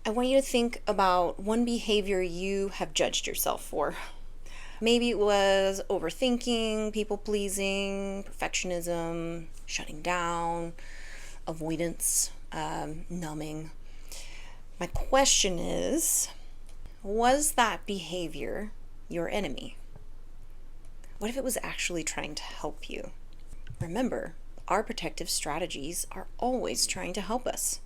I want you to think about one behavior you have judged yourself for. Maybe it was overthinking, people pleasing, perfectionism, shutting down, avoidance, numbing. My question is, was that behavior your enemy? What if it was actually trying to help you? Remember, our protective strategies are always trying to help us.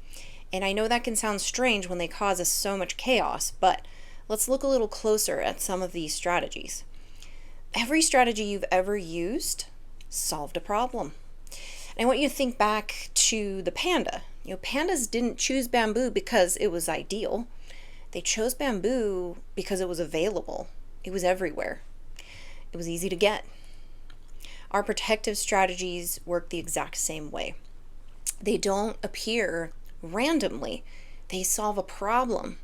And I know that can sound strange when they cause us so much chaos, but let's look a little closer at some of these strategies. Every strategy you've ever used solved a problem. And I want you to think back to the panda. Pandas didn't choose bamboo because it was ideal. They chose bamboo because it was available. It was everywhere. It was easy to get. Our protective strategies work the exact same way. They don't appear randomly. They solve a problem.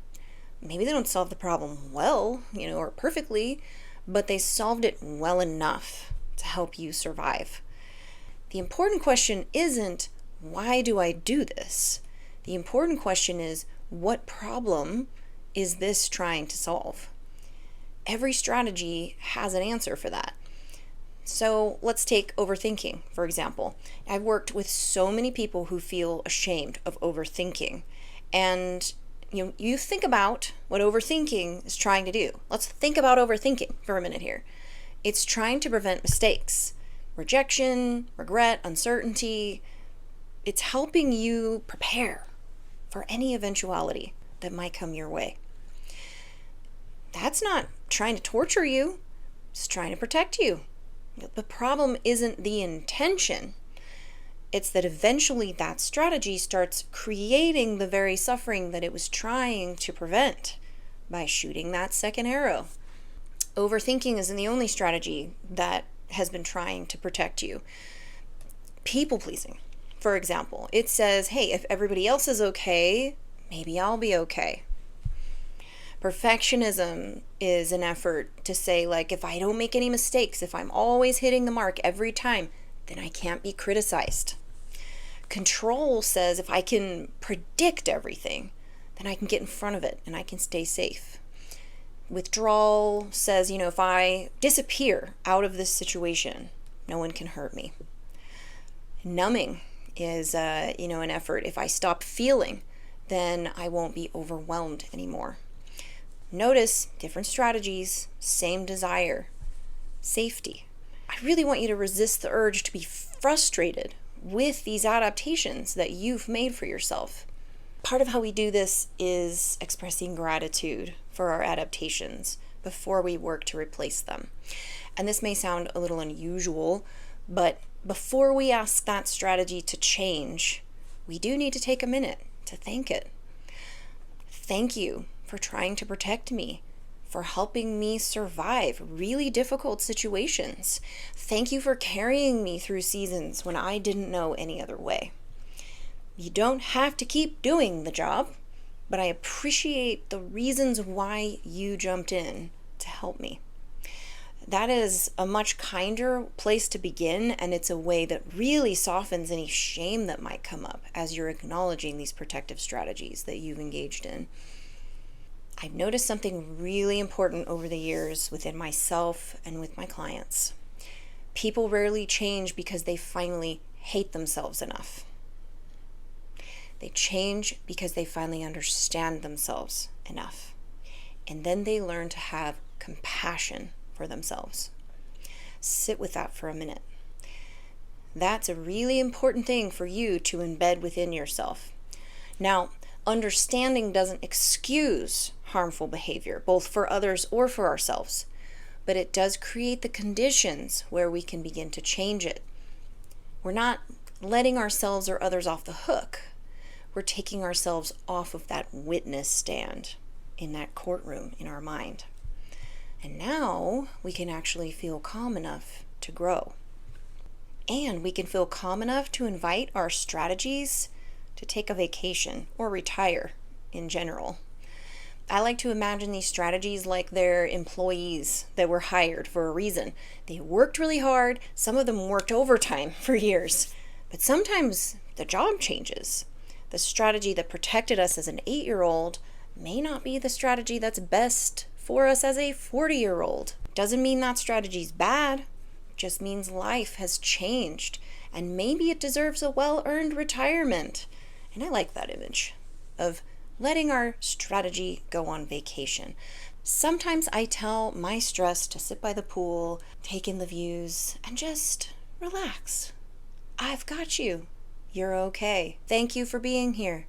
Maybe they don't solve the problem well, or perfectly, but they solved it well enough to help you survive. The important question isn't, why do I do this? The important question is, what problem is this trying to solve? Every strategy has an answer for that. So let's take overthinking, for example. I've worked with so many people who feel ashamed of overthinking. And you think about what overthinking is trying to do. Let's think about overthinking for a minute here. It's trying to prevent mistakes, rejection, regret, uncertainty. It's helping you prepare for any eventuality that might come your way. That's not trying to torture you. It's trying to protect you. The problem isn't the intention. It's that eventually that strategy starts creating the very suffering that it was trying to prevent by shooting that second arrow. Overthinking isn't the only strategy that has been trying to protect you. People pleasing, for example. It says, hey, if everybody else is okay, maybe I'll be okay. Perfectionism is an effort to say, if I don't make any mistakes, if I'm always hitting the mark every time, then I can't be criticized. Control says if I can predict everything, then I can get in front of it and I can stay safe. Withdrawal says, if I disappear out of this situation, no one can hurt me. Numbing is, an effort. If I stop feeling, then I won't be overwhelmed anymore. Notice different strategies, same desire, safety. I really want you to resist the urge to be frustrated with these adaptations that you've made for yourself. Part of how we do this is expressing gratitude for our adaptations before we work to replace them. And this may sound a little unusual, but before we ask that strategy to change, we do need to take a minute to thank it. Thank you for trying to protect me, for helping me survive really difficult situations. Thank you for carrying me through seasons when I didn't know any other way. You don't have to keep doing the job, but I appreciate the reasons why you jumped in to help me. That is a much kinder place to begin, and it's a way that really softens any shame that might come up as you're acknowledging these protective strategies that you've engaged in. I've noticed something really important over the years within myself and with my clients. People rarely change because they finally hate themselves enough. They change because they finally understand themselves enough. And then they learn to have compassion for themselves. Sit with that for a minute. That's a really important thing for you to embed within yourself. Now, understanding doesn't excuse harmful behavior, both for others or for ourselves, but it does create the conditions where we can begin to change it. We're not letting ourselves or others off the hook. We're taking ourselves off of that witness stand in that courtroom in our mind. And now we can actually feel calm enough to grow. And we can feel calm enough to invite our strategies to take a vacation or retire in general. I like to imagine these strategies like they're employees that were hired for a reason. They worked really hard. Some of them worked overtime for years. But sometimes the job changes. The strategy that protected us as an 8-year-old may not be the strategy that's best for us as a 40-year-old. Doesn't mean that strategy's bad, just means life has changed and maybe it deserves a well-earned retirement. And I like that image of letting our strategy go on vacation. Sometimes I tell my stress to sit by the pool, take in the views, and just relax. I've got you. You're okay. Thank you for being here.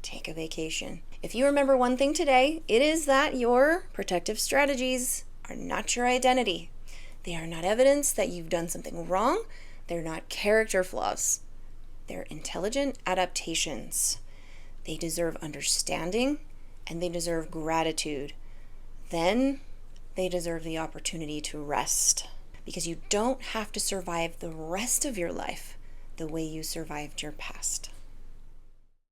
Take a vacation. If you remember one thing today, it is that your protective strategies are not your identity. They are not evidence that you've done something wrong. They're not character flaws. They're intelligent adaptations. They deserve understanding and they deserve gratitude. Then they deserve the opportunity to rest, because you don't have to survive the rest of your life the way you survived your past.